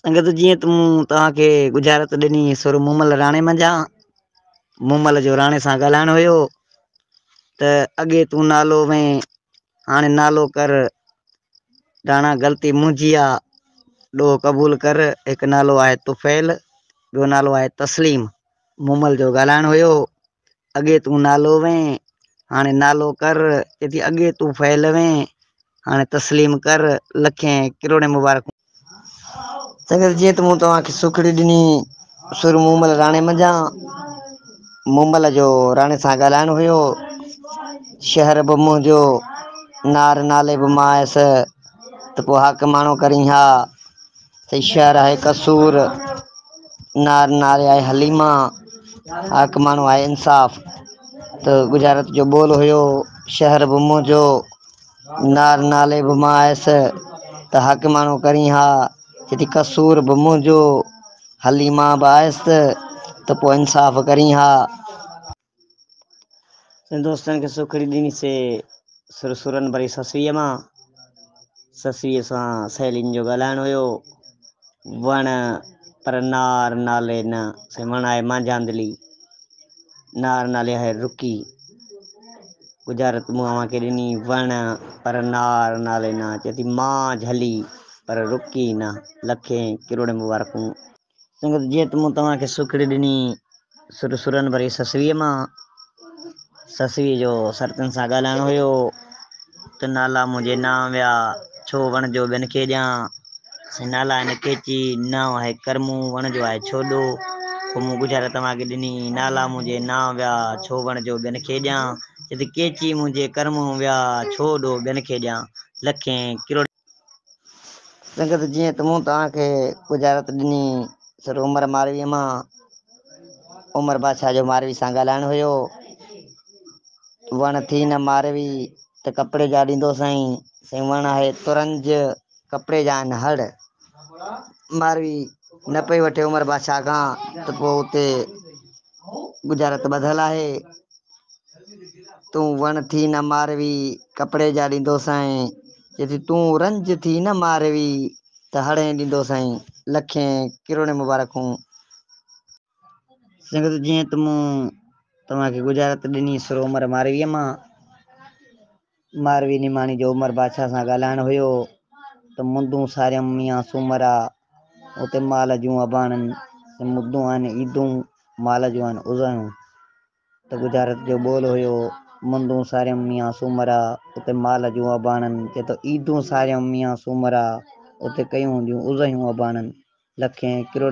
संगत जीअं तूं तव्हांखे गुजारत ॾिनी सुर मूमल राणे मंझां मूमल जो राणे सां ॻाल्हाइणो हुयो त अॻे तूं नालो में हाणे नालो कर राणा ग़लती मुंहिंजी आ ॾोह क़बूल कर। हिकु नालो आहे तुफ़ैल, ॿियो नालो आहे तस्लीम। मूमल जो ॻाल्हाइणो हुयो। अॻे तूं नालो में हाणे नालो कर, चएती अॻे तूं फैल में हाणे तस्लीम कर। लखें किरोड़ें मुबारकूं। संगत जीअं त मूं तव्हांखे सुखड़ी ॾिनी सुर मूमल राणे मंझां मूमल जो राणे सां ॻाल्हाइणो हुयो। शहर बि मुंहिंजो नार नाले बि मां आयसि त पोइ हक़ माण्हू करी हा त शहर आहे कसूर नार नारे आहे हलीमा हक़ माण्हू आहे इंसाफ़। त गुजारत जो ॿोल हुयो शहर बि मुंहिंजो नार नाले बि मां आयसि त हक़ माण्हू करी हा चएती कसूर बि मुंहिंजो हलीमा बि आयसि त पोइ इंसाफ़ करी हा। दोस्तनि खे सुखड़ी ॾिनीसीं सुर सुरनि भरी ससुईअ मां। ससुईअ सां सहेलियुनि जो ॻाल्हाइणो हुयो। वण पर नार नाले न से वण आहे मांझांदली नार नाले आहे रुकी। गुजारत मूं अव्हांखे ॾिनी वण पर नार नाले न चएती मां झली पर रुकी न। लखें किरोड़ें मुबारकूं। संगत जीअं त मूं तव्हांखे सुखड़ी ॾिनी सुर सुरनि भरी ससुईअ मां। ससुईअ जो सरतनि सां ॻाल्हाइणो हुयो त नाला मुंहिंजे न विया छो वण जो ॿियनि खे ॾियां। नाला आहिनि केची नओं आहे करमू वण जो आहे छोॾो। पोइ मूं गुज़ारे तव्हांखे ॾिनी नाला मुंहिंजे न विया छो वण जो ॿियनि खे ॾियां। चएती केची मुंहिंजे करमू विया छो ॾो ॿियनि खे ॾियां। लखें किरोड़ें। संगत जीअं त मूं तव्हांखे गुजारत ॾिनी सर उमर मारवीअ मां। उमर बादशाह जो मारवी सां ॻाल्हाइणो हुयो। वण थी न मारवी त कपिड़े जा ॾींदो साईं वण आहे तुरंज कपिड़े जा आहिनि हड़। मारवी न पई वठे उमर बादशाह खां त पोइ उते गुजारत ॿधल आहे। तूं वण थी न मारवी कपिड़े जा ॾींदो साईं चएती तूं रंज थी न मारवी त हणे ॾींदो साईं। लखें किरोड़ें मुबारकूं। संगत जीअं त मूं तव्हांखे गुजारत ॾिनी सुर उमर मारवीअ मां। मारवी निमाणी जो उमर बादशाह सां ॻाल्हाइणो हुयो त मुंदूं सारियम मियां सूमरा उते माल जूं अबाणनि मुद्दूं आहिनि ईदूं माल जूं आहिनि उज़ायूं। त गुजारत जो ॿोल हुयो मुंदूं सारियम मियां सूमरा उते माल जूं अबाणनि चए थो ईदूं सारियम मियां सूमरा उते कयूं हूंदियूं उज़यूं अबाणनि। लखें किरोड़ें